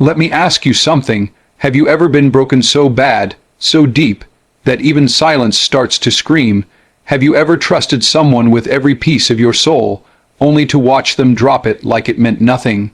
Let me ask you something. Have you ever been broken so bad, so deep, that even silence starts to scream? Have you ever trusted someone with every piece of your soul, only to watch them drop it like it meant nothing?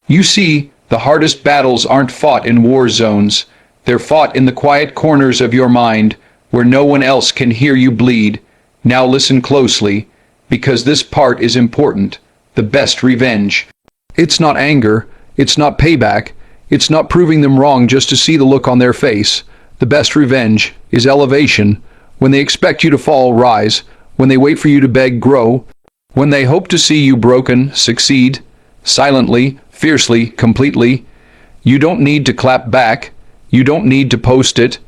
You see, the hardest battles aren't fought in war zones. They're fought in the quiet corners of your mind, where no one else can hear you bleed. Now listen closely, because this part is important. The best revenge. It's not anger. It's not payback. It's not proving them wrong just to see the look on their face. The best revenge is elevation. When they expect you to fall, rise. When they wait for you to beg, grow. When they hope to see you broken, succeed. Silently, fiercely, completely. You don't need to clap back. You don't need to post it.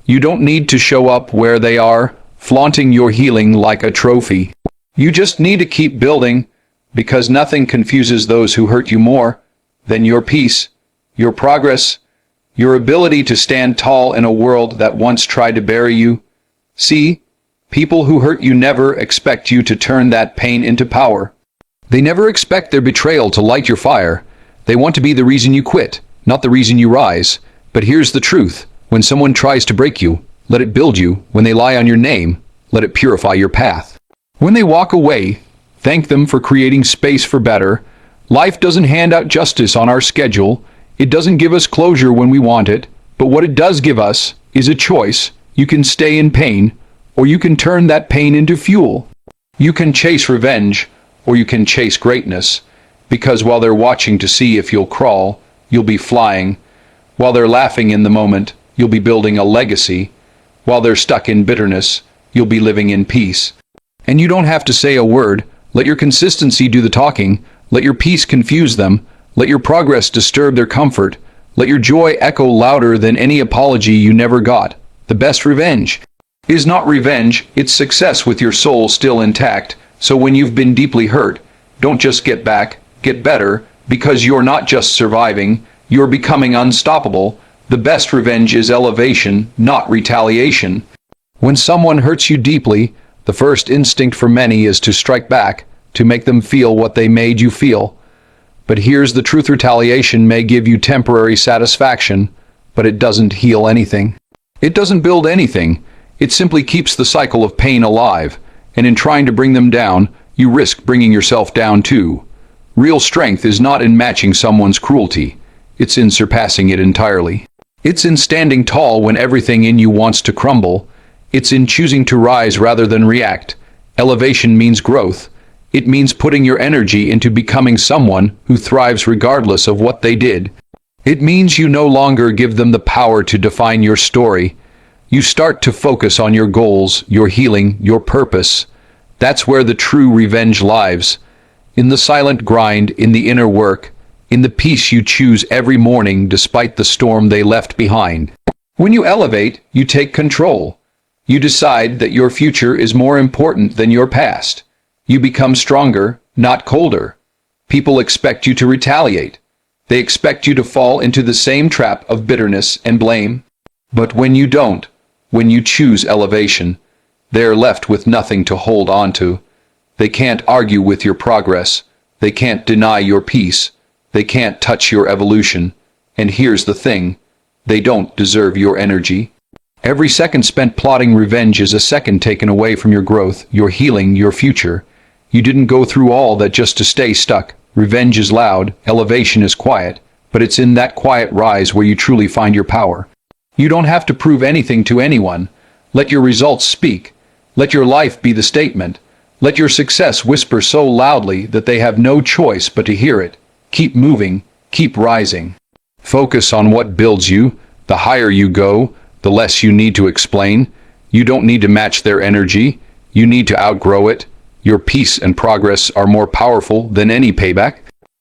You don't need to show up where they are, flaunting your healing like a trophy. You just need to keep building, because nothing confuses those who hurt you more than your peace, your progress, your ability to stand tall in a world that once tried to bury you. See, people who hurt you never expect you to turn that pain into power. They never expect their betrayal to light your fire. They want to be the reason you quit, not the reason you rise. But here's the truth. When someone tries to break you, let it build you. When they lie on your name, let it purify your path. When they walk away, thank them for creating space for better. Life doesn't hand out justice on our schedule. It doesn't give us closure when we want it. But what it does give us is a choice. You can stay in pain, or you can turn that pain into fuel. You can chase revenge, or you can chase greatness. Because while they're watching to see if you'll crawl, you'll be flying. While they're laughing in the moment, you'll be building a legacy. While they're stuck in bitterness, you'll be living in peace. And you don't have to say a word. Let your consistency do the talking. Let your peace confuse them. Let your progress disturb their comfort. Let your joy echo louder than any apology you never got. The best revenge is not revenge, it's success with your soul still intact. So when you've been deeply hurt, don't just get back, get better, because you're not just surviving, you're becoming unstoppable. The best revenge is elevation, not retaliation. When someone hurts you deeply, the first instinct for many is to strike back, to make them feel what they made you feel. But here's the truth: retaliation may give you temporary satisfaction, but it doesn't heal anything. It doesn't build anything. It simply keeps the cycle of pain alive. And in trying to bring them down, you risk bringing yourself down too. Real strength is not in matching someone's cruelty. It's in surpassing it entirely. It's in standing tall when everything in you wants to crumble. It's in choosing to rise rather than react. Elevation means growth. It means putting your energy into becoming someone who thrives regardless of what they did. It means you no longer give them the power to define your story. You start to focus on your goals, your healing, your purpose. That's where the true revenge lies. In the silent grind, in the inner work, in the peace you choose every morning despite the storm they left behind. When you elevate, you take control. You decide that your future is more important than your past. You become stronger, not colder. People expect you to retaliate. They expect you to fall into the same trap of bitterness and blame. But when you don't, when you choose elevation, they are left with nothing to hold on to. They can't argue with your progress. They can't deny your peace. They can't touch your evolution. And here's the thing: they don't deserve your energy. Every second spent plotting revenge is a second taken away from your growth, your healing, your future. You didn't go through all that just to stay stuck. Revenge is loud, elevation is quiet, but it's in that quiet rise where you truly find your power. You don't have to prove anything to anyone. Let your results speak. Let your life be the statement. Let your success whisper so loudly that they have no choice but to hear it. Keep moving, keep rising. Focus on what builds you. The higher you go, the less you need to explain. You don't need to match their energy. You need to outgrow it. Your peace and progress are more powerful than any payback.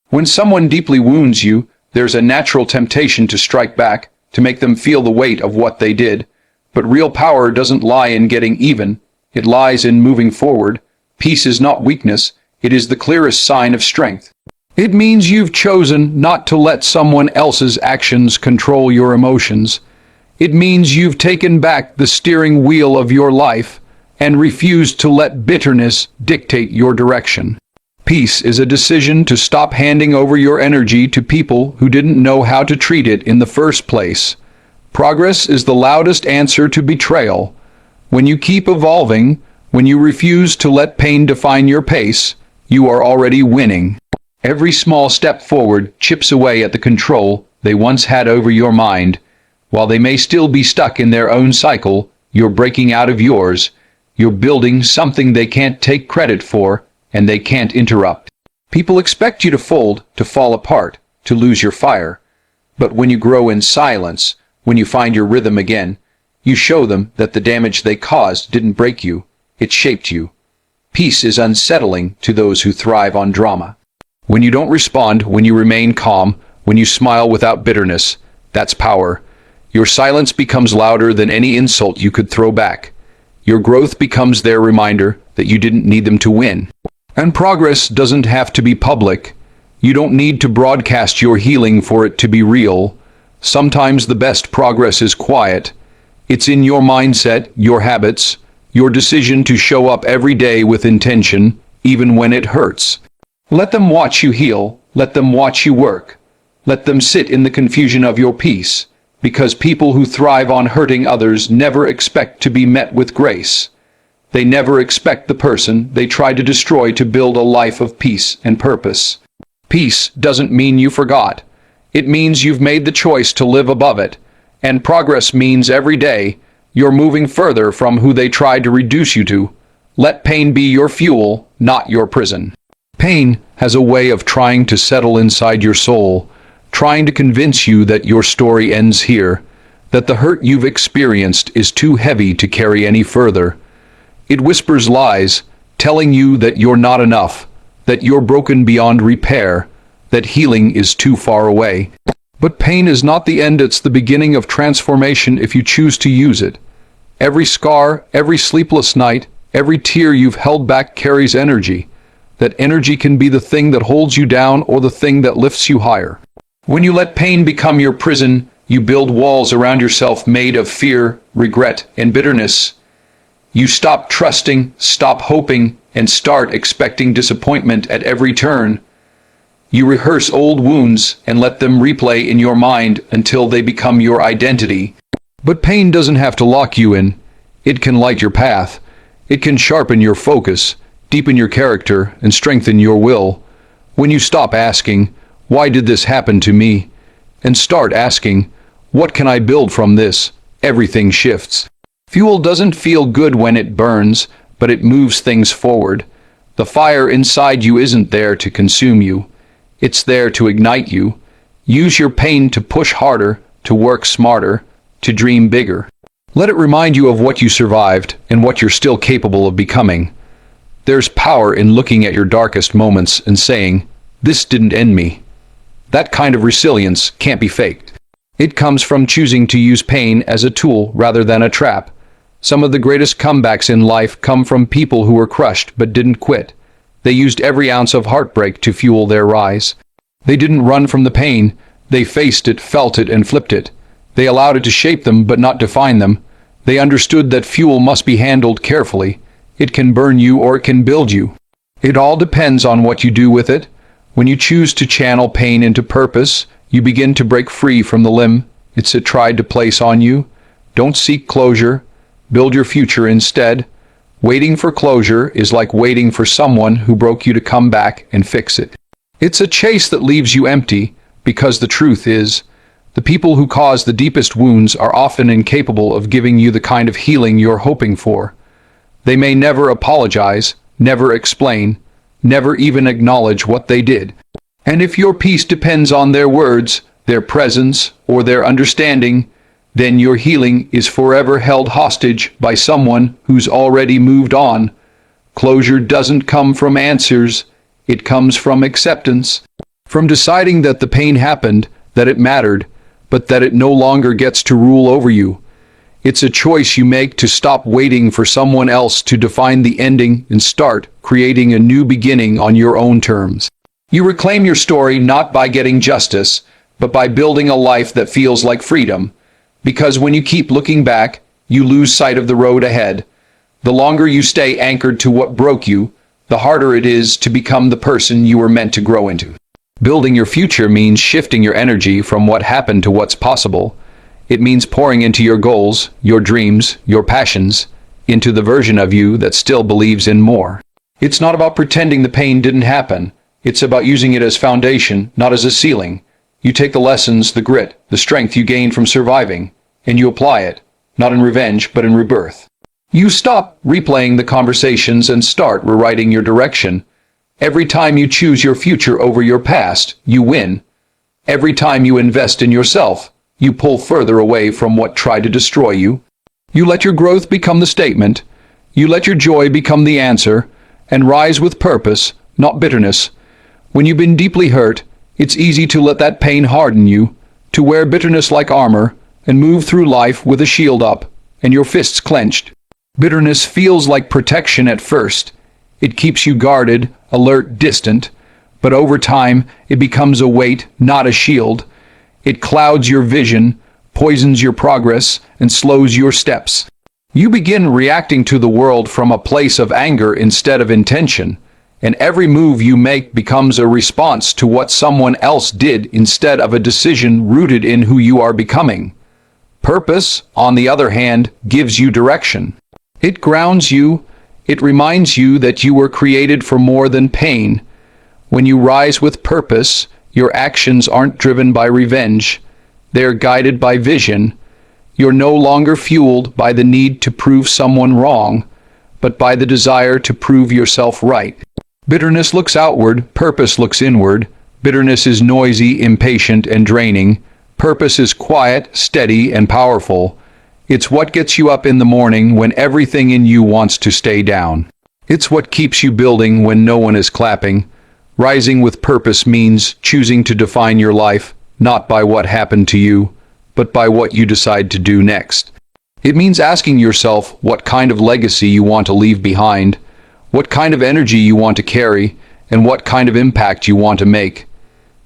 When someone deeply wounds you, there's a natural temptation to strike back, to make them feel the weight of what they did. But real power doesn't lie in getting even. It lies in moving forward. Peace is not weakness. It is the clearest sign of strength. It means you've chosen not to let someone else's actions control your emotions. It means you've taken back the steering wheel of your life and refused to let bitterness dictate your direction. Peace is a decision to stop handing over your energy to people who didn't know how to treat it in the first place. Progress is the loudest answer to betrayal. When you keep evolving, when you refuse to let pain define your pace, you are already winning. Every small step forward chips away at the control they once had over your mind. While they may still be stuck in their own cycle, you're breaking out of yours. You're building something they can't take credit for, and they can't interrupt. People expect you to fold, to fall apart, to lose your fire. But when you grow in silence, when you find your rhythm again, you show them that the damage they caused didn't break you, it shaped you. Peace is unsettling to those who thrive on drama. When you don't respond, when you remain calm, when you smile without bitterness, that's power. Your silence becomes louder than any insult you could throw back. Your growth becomes their reminder that you didn't need them to win. And progress doesn't have to be public. You don't need to broadcast your healing for it to be real. Sometimes the best progress is quiet. It's in your mindset, your habits, your decision to show up every day with intention, even when it hurts. Let them watch you heal. Let them watch you work. Let them sit in the confusion of your peace, because people who thrive on hurting others never expect to be met with grace. They never expect the person they try to destroy to build a life of peace and purpose. Peace doesn't mean you forgot. It means you've made the choice to live above it. And progress means every day you're moving further from who they tried to reduce you to. Let pain be your fuel, not your prison. Pain has a way of trying to settle inside your soul, trying to convince you that your story ends here, that the hurt you've experienced is too heavy to carry any further. It whispers lies, telling you that you're not enough, that you're broken beyond repair, that healing is too far away. But pain is not the end, it's the beginning of transformation if you choose to use it. Every scar, every sleepless night, every tear you've held back carries energy. That energy can be the thing that holds you down or the thing that lifts you higher. When you let pain become your prison, you build walls around yourself made of fear, regret, and bitterness. You stop trusting, stop hoping, and start expecting disappointment at every turn. You rehearse old wounds and let them replay in your mind until they become your identity. But pain doesn't have to lock you in. It can light your path. It can sharpen your focus, deepen your character, and strengthen your will. When you stop asking, "Why did this happen to me?" and start asking, "What can I build from this?" everything shifts. Fuel doesn't feel good when it burns, but it moves things forward. The fire inside you isn't there to consume you. It's there to ignite you. Use your pain to push harder, to work smarter, to dream bigger. Let it remind you of what you survived and what you're still capable of becoming. There's power in looking at your darkest moments and saying, "This didn't end me." That kind of resilience can't be faked. It comes from choosing to use pain as a tool rather than a trap. Some of the greatest comebacks in life come from people who were crushed but didn't quit. They used every ounce of heartbreak to fuel their rise. They didn't run from the pain. They faced it, felt it, and flipped it. They allowed it to shape them but not define them. They understood that fuel must be handled carefully. It can burn you or it can build you. It all depends on what you do with it. When you choose to channel pain into purpose, you begin to break free from the limb it's tried to place on you. Don't seek closure. Build your future instead. Waiting for closure is like waiting for someone who broke you to come back and fix it. It's a chase that leaves you empty, because the truth is, the people who cause the deepest wounds are often incapable of giving you the kind of healing you're hoping for. They may never apologize, never explain, never even acknowledge what they did. And if your peace depends on their words, their presence, or their understanding, then your healing is forever held hostage by someone who's already moved on. Closure doesn't come from answers, it comes from acceptance. From deciding that the pain happened, that it mattered, but that it no longer gets to rule over you. It's a choice you make to stop waiting for someone else to define the ending and start creating a new beginning on your own terms. You reclaim your story not by getting justice, but by building a life that feels like freedom. Because when you keep looking back, you lose sight of the road ahead. The longer you stay anchored to what broke you, the harder it is to become the person you were meant to grow into. Building your future means shifting your energy from what happened to what's possible. It means pouring into your goals, your dreams, your passions, into the version of you that still believes in more. It's not about pretending the pain didn't happen. It's about using it as foundation, not as a ceiling. You take the lessons, the grit, the strength you gained from surviving, and you apply it, not in revenge, but in rebirth. You stop replaying the conversations and start rewriting your direction. Every time you choose your future over your past, you win. Every time you invest in yourself, you pull further away from what tried to destroy you. You let your growth become the statement. You let your joy become the answer, and rise with purpose, not bitterness. When you've been deeply hurt, it's easy to let that pain harden you, to wear bitterness like armor, and move through life with a shield up, and your fists clenched. Bitterness feels like protection at first. It keeps you guarded, alert, distant, but over time, it becomes a weight, not a shield. It clouds your vision, poisons your progress, and slows your steps. You begin reacting to the world from a place of anger instead of intention, and every move you make becomes a response to what someone else did instead of a decision rooted in who you are becoming. Purpose, on the other hand, gives you direction. It grounds you. It reminds you that you were created for more than pain. When you rise with purpose, your actions aren't driven by revenge. They're guided by vision. You're no longer fueled by the need to prove someone wrong, but by the desire to prove yourself right. Bitterness looks outward, purpose looks inward. Bitterness is noisy, impatient, and draining. Purpose is quiet, steady, and powerful. It's what gets you up in the morning when everything in you wants to stay down. It's what keeps you building when no one is clapping. Rising with purpose means choosing to define your life, not by what happened to you, but by what you decide to do next. It means asking yourself what kind of legacy you want to leave behind, what kind of energy you want to carry, and what kind of impact you want to make.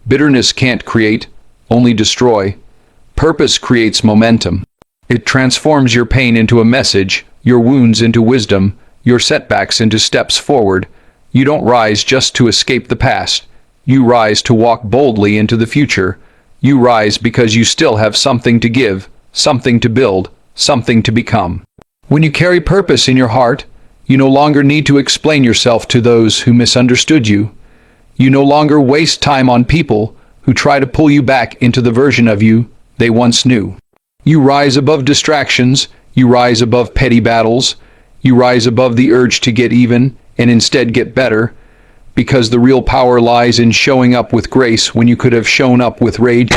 Bitterness can't create, only destroy. Purpose creates momentum. It transforms your pain into a message, your wounds into wisdom, your setbacks into steps forward. You don't rise just to escape the past. You rise to walk boldly into the future. You rise because you still have something to give, something to build, something to become. When you carry purpose in your heart, you no longer need to explain yourself to those who misunderstood you. You no longer waste time on people who try to pull you back into the version of you they once knew. You rise above distractions, you rise above petty battles, you rise above the urge to get even and instead get better, because the real power lies in showing up with grace when you could have shown up with rage.